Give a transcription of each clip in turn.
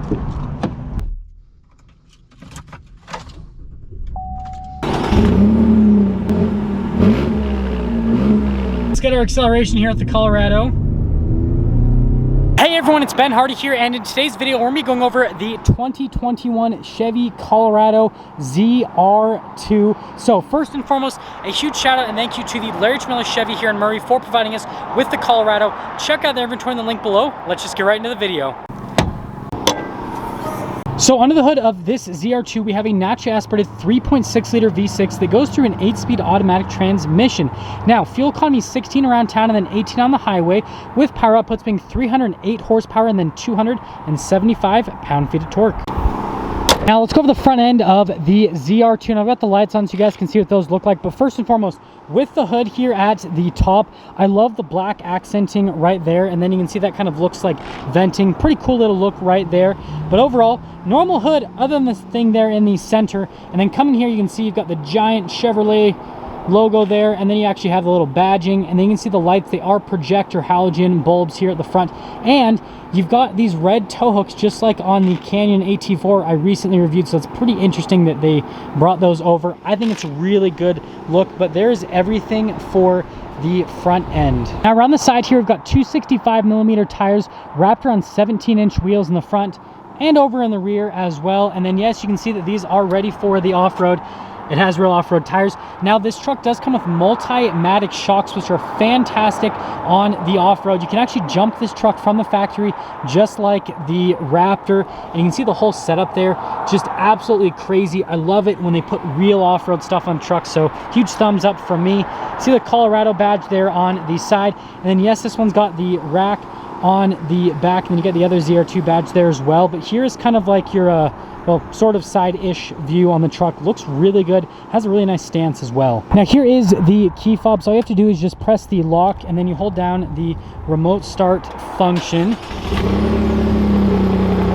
Let's get our acceleration here at the Colorado. Hey everyone, it's Ben Hardy here, and in today's video we're going to be going over the 2021 Chevy Colorado ZR2. So first and foremost, a huge shout out and thank you to the Larry Miller Chevy here in Murray for providing us with the Colorado. Check out their inventory in the link below. Let's just get right into the video. So under the hood of this ZR2, we have a naturally aspirated 3.6 liter V6 that goes through an 8-speed automatic transmission. Now, fuel economy is 16 around town and then 18 on the highway, with power outputs being 308 horsepower and then 275 pound-feet of torque. Now let's go over the front end of the ZR2, and I've got the lights on so you guys can see what those look like. But first and foremost, with the hood here at the top, I love the black accenting right there, and then you can see that kind of looks like venting. Pretty cool little look right there. But overall, normal hood other than this thing there in the center. And then coming here, you can see you've got the giant Chevrolet logo there, and then you actually have the little badging, and then you can see the lights. They are projector halogen bulbs here at the front, and you've got these red tow hooks just like on the Canyon AT4 I recently reviewed, so it's pretty interesting that they brought those over. I think it's a really good look, but there's everything for the front end. Now around the side here, we've got 265mm tires wrapped around 17-inch wheels in the front and over in the rear as well. And then yes, you can see that these are ready for the off-road. It has real off-road tires. Now this truck does come with multi-matic shocks, which are fantastic on the off-road. You can actually jump this truck from the factory just like the Raptor, and you can see the whole setup there, just absolutely crazy. I love it when they put real off-road stuff on trucks, so huge thumbs up from me. See the Colorado badge there on the side, and then yes, this one's got the rack on the back, and then you get the other ZR2 badge there as well. But here is kind of like your well, sort of side-ish view on the truck. Looks really good, has a really nice stance as well. Now here is the key fob, so all you have to do is just press the lock and then you hold down the remote start function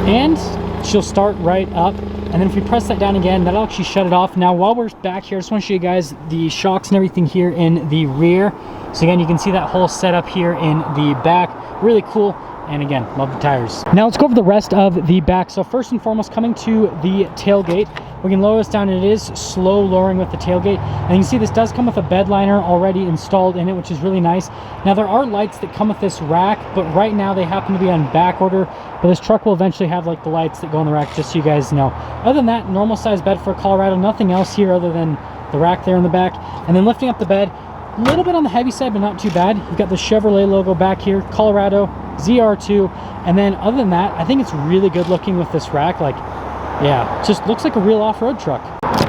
and she'll start right up. And then if we press that down again, that'll actually shut it off. Now while we're back here, I just want to show you guys the shocks and everything here in the rear. So again, you can see that whole setup here in the back, really cool. And again, love the tires. Now let's go over the rest of the back. So first and foremost, coming to the tailgate, we can lower this down, and it is slow lowering with the tailgate. And you can see this does come with a bed liner already installed in it, which is really nice. Now there are lights that come with this rack, but right now they happen to be on back order. But this truck will eventually have like the lights that go on the rack, just so you guys know. Other than that, normal size bed for a Colorado, nothing else here other than the rack there in the back. And then lifting up the bed, a little bit on the heavy side, but not too bad. You've got the Chevrolet logo back here, Colorado ZR2, and then other than that, I think it's really good looking with this rack. Like, yeah, it just looks like a real off-road truck.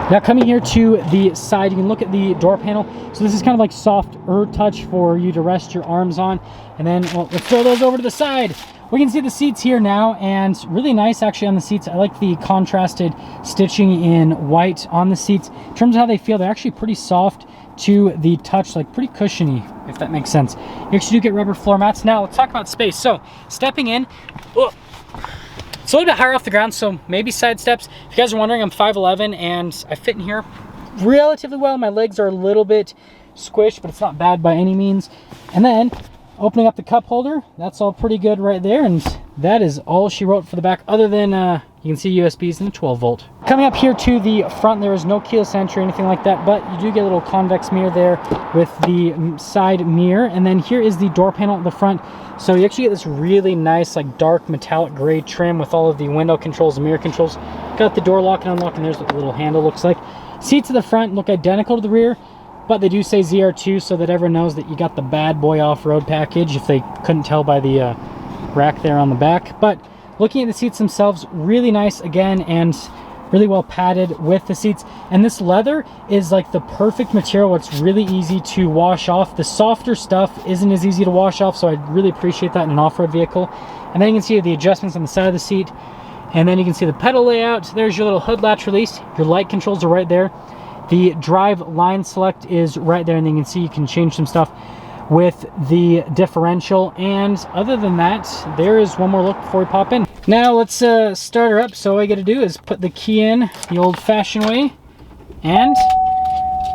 Now coming here to the side, you can look at the door panel. So this is kind of like soft touch for you to rest your arms on. And then, well, let's throw those over to the side. We can see the seats here now, and really nice actually on the seats. I like the contrasted stitching in white on the seats. In terms of how they feel, they're actually pretty soft to the touch, like pretty cushiony, if that makes sense. You actually do get rubber floor mats. Now let's talk about space. So stepping in, it's a little bit higher off the ground, so maybe side steps. If you guys are wondering, I'm 5'11", and I fit in here relatively well. My legs are a little bit squished, but it's not bad by any means. And then opening up the cup holder, that's all pretty good right there, and that is all she wrote for the back, other than you can see USBs and a 12 volt. Coming up here to the front, there is no keyless entry or anything like that, but you do get a little convex mirror there with the side mirror. And then here is the door panel at the front. So you actually get this really nice, like dark metallic gray trim with all of the window controls and mirror controls. Got the door lock and unlock, and there's what the little handle looks like. Seats at the front look identical to the rear, but they do say ZR2 so that everyone knows that you got the bad boy off-road package, if they couldn't tell by the rack there on the back. But looking at the seats themselves, really nice again, and really well padded with the seats. And this leather is like the perfect material. It's really easy to wash off. The softer stuff isn't as easy to wash off, so I really appreciate that in an off-road vehicle. And then you can see the adjustments on the side of the seat, and then you can see the pedal layout. There's your little hood latch release. Your light controls are right there. The drive line select is right there, and then you can see you can change some stuff with the differential. And other than that, there is one more look before we pop in. Now let's start her up. So all I got to do is put the key in the old-fashioned way, and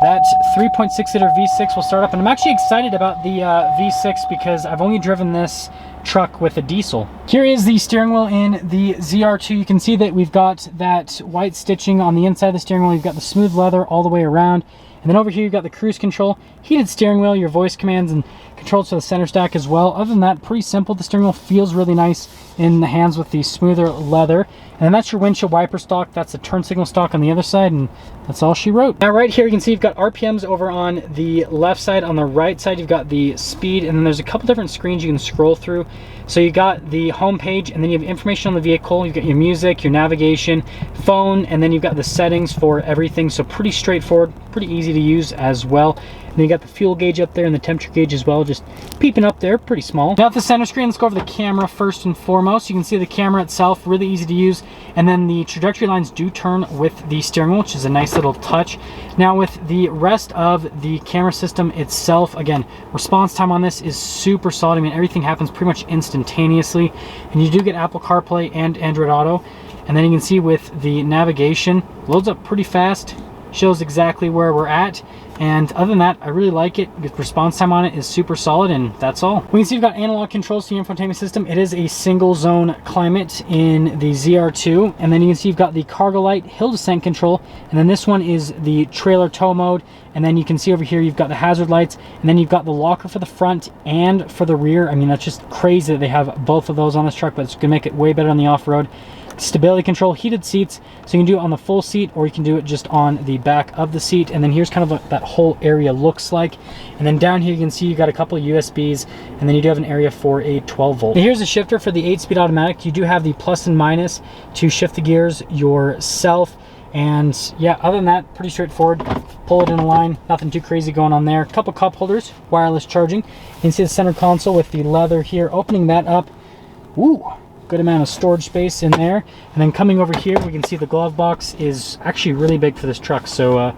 that 3.6 liter V6 will start up. And I'm actually excited about the V6 because I've only driven this truck with a diesel. Here is the steering wheel in the ZR2. You can see that we've got that white stitching on the inside of the steering wheel. You've got the smooth leather all the way around. And then over here, you've got the cruise control, heated steering wheel, your voice commands, and controls to the center stack as well. Other than that, pretty simple. The steering wheel feels really nice in the hands with the smoother leather. And then that's your windshield wiper stock. That's the turn signal stock on the other side, and that's all she wrote. Now right here, you can see you've got RPMs over on the left side. On the right side, you've got the speed, and then there's a couple different screens you can scroll through. So you got the home page, and then you have information on the vehicle. You've got your music, your navigation, phone, and then you've got the settings for everything. So pretty straightforward, pretty easy to use as well. And then you got the fuel gauge up there and the temperature gauge as well, just peeping up there, pretty small. Now at the center screen, let's go over the camera first and foremost. You can see the camera itself, really easy to use. And then the trajectory lines do turn with the steering wheel, which is a nice little touch. Now with the rest of the camera system itself, again, response time on this is super solid. I mean, everything happens pretty much instantaneously. And you do get Apple CarPlay and Android Auto. And then you can see with the navigation, loads up pretty fast, shows exactly where we're at. And other than that, I really like it. The response time on it is super solid, and that's all. We can see you've got analog controls to your infotainment system. It is a single zone climate in the ZR2. And then you can see you've got the cargo light, hill descent control. And then this one is the trailer tow mode. And then you can see over here, you've got the hazard lights. And then you've got the locker for the front and for the rear. I mean, that's just crazy that they have both of those on this truck, but it's gonna make it way better on the off-road. Stability control, heated seats, so you can do it on the full seat or you can do it just on the back of the seat. And then here's kind of what that whole area looks like. And then down here you can see you got a couple of USBs, and then you do have an area for a 12 volt. Now here's a shifter for the 8-speed automatic. You do have the plus and minus to shift the gears yourself. And yeah, other than that, pretty straightforward. Pull it in a line, nothing too crazy going on there. Couple cup holders, wireless charging. You can see the center console with the leather here. Opening that up, woo! Good amount of storage space in there. And then coming over here, we can see the glove box is actually really big for this truck. So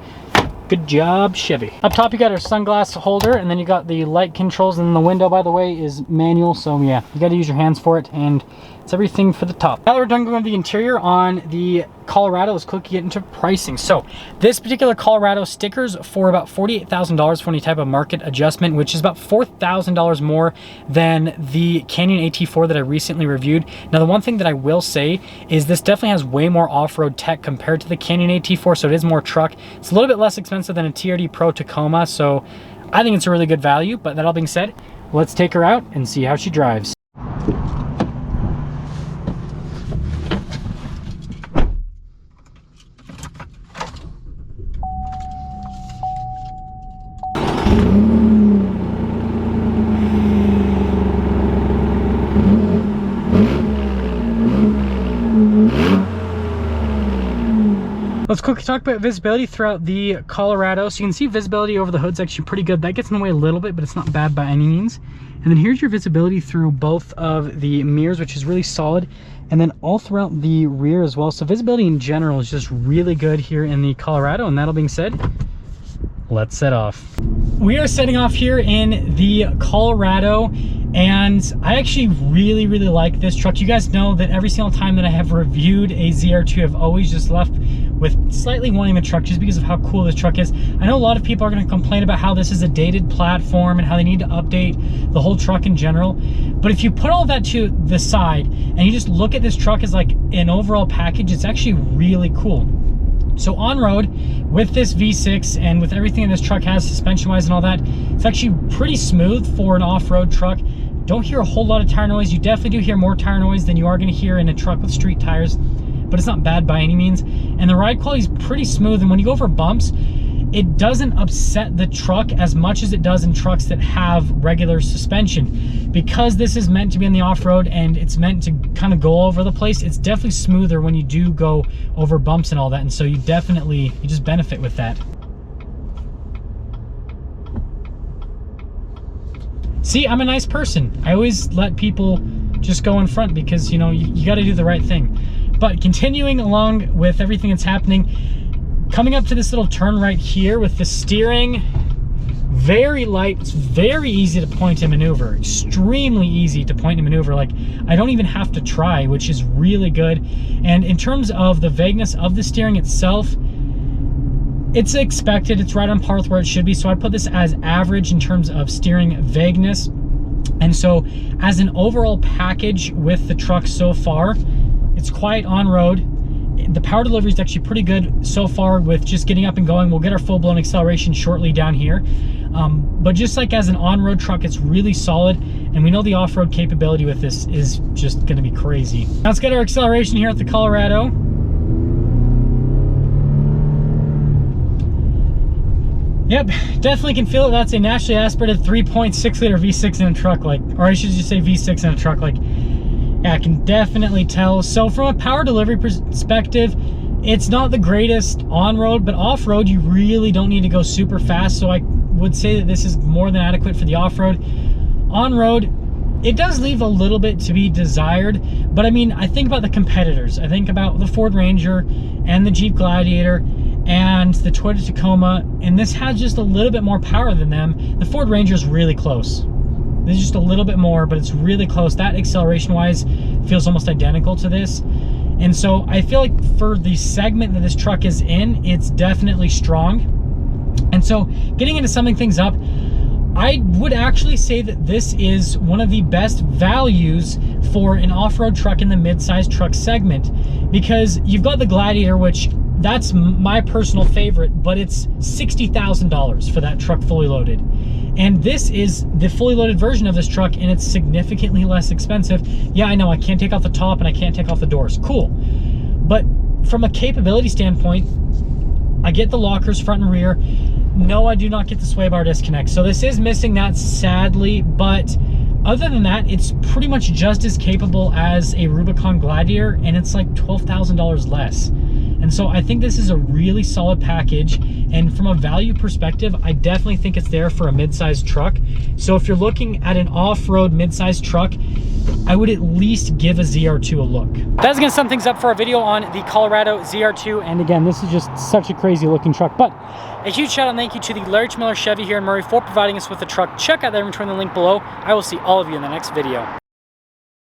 good job, Chevy. Up top, you got our sunglass holder, and then you got the light controls, and then the window, by the way, is manual. So yeah, you got to use your hands for it, and it's everything for the top. Now that we're done going to the interior on the Colorado, let's quickly get into pricing. So this particular Colorado stickers for about $48,000 for any type of market adjustment, which is about $4,000 more than the Canyon AT4 that I recently reviewed. Now the one thing that I will say is this definitely has way more off-road tech compared to the Canyon AT4, so it is more truck. It's a little bit less expensive than a TRD Pro Tacoma, so I think it's a really good value. But that all being said, let's take her out and see how she drives. Let's quickly talk about visibility throughout the Colorado. So you can see visibility over the hood's actually pretty good. That gets in the way a little bit, but it's not bad by any means. And then here's your visibility through both of the mirrors, which is really solid. And then all throughout the rear as well. So visibility in general is just really good here in the Colorado. And that all being said, let's set off. We are setting off here in the Colorado, and I actually really like this truck. You guys know that every single time that I have reviewed a ZR2, I've always just left with slightly wanting the truck just because of how cool this truck is. I know a lot of people are going to complain about how this is a dated platform and how they need to update the whole truck in general. But if you put all that to the side and you just look at this truck as like an overall package, it's actually really cool. So on road with this V6 and with everything that this truck has suspension wise and all that, it's actually pretty smooth for an off-road truck. Don't hear a whole lot of tire noise. You definitely do hear more tire noise than you are going to hear in a truck with street tires, but it's not bad by any means. And the ride quality is pretty smooth, and when you go over bumps, it doesn't upset the truck as much as it does in trucks that have regular suspension. Because this is meant to be in the off-road and it's meant to kind of go all over the place, it's definitely smoother when you do go over bumps and all that, and so you just benefit with that. See, I'm a nice person. I always let people just go in front because, you know, you got to do the right thing. But continuing along with everything that's happening, coming up to this little turn right here with the steering, very light. It's very easy to point and maneuver, extremely easy to point and maneuver. Like, I don't even have to try, which is really good. And in terms of the vagueness of the steering itself, it's expected. It's right on par with where it should be. So I put this as average in terms of steering vagueness. And so as an overall package with the truck so far, it's quiet on road. The power delivery is actually pretty good so far with just getting up and going. We'll get our full-blown acceleration shortly down here. But just like as an on-road truck, it's really solid. And we know the off-road capability with this is just gonna be crazy. Now let's get our acceleration here at the Colorado. Yep, definitely can feel it. That's a naturally aspirated 3.6 liter V6 in a truck, like, or I should just say V6 in a truck, like, yeah, I can definitely tell. So from a power delivery perspective, it's not the greatest on-road, but off-road, you really don't need to go super fast. So I would say that this is more than adequate for the off-road. On-road, it does leave a little bit to be desired, but I mean, I think about the competitors. I think about the Ford Ranger and the Jeep Gladiator and the Toyota Tacoma, and this has just a little bit more power than them. The Ford Ranger is really close. This is just a little bit more, but it's really close. That acceleration-wise feels almost identical to this. And so I feel like for the segment that this truck is in, it's definitely strong. And so getting into summing things up, I would actually say that this is one of the best values for an off-road truck in the mid-size truck segment, because you've got the Gladiator, which that's my personal favorite, but it's $60,000 for that truck fully loaded. And this is the fully loaded version of this truck, and it's significantly less expensive. Yeah, I know I can't take off the top and I can't take off the doors. Cool. But from a capability standpoint, I get the lockers front and rear. No, I do not get the sway bar disconnect. So this is missing that, sadly, but other than that, it's pretty much just as capable as a Rubicon Gladiator, and it's like $12,000 less. And so I think this is a really solid package. And from a value perspective, I definitely think it's there for a mid-sized truck. So if you're looking at an off-road mid-sized truck, I would at least give a ZR2 a look. That's gonna sum things up for our video on the Colorado ZR2. And again, this is just such a crazy looking truck. But a huge shout out and thank you to the Larry Miller Chevy here in Murray for providing us with the truck. Check out their inventory in the link below. I will see all of you in the next video.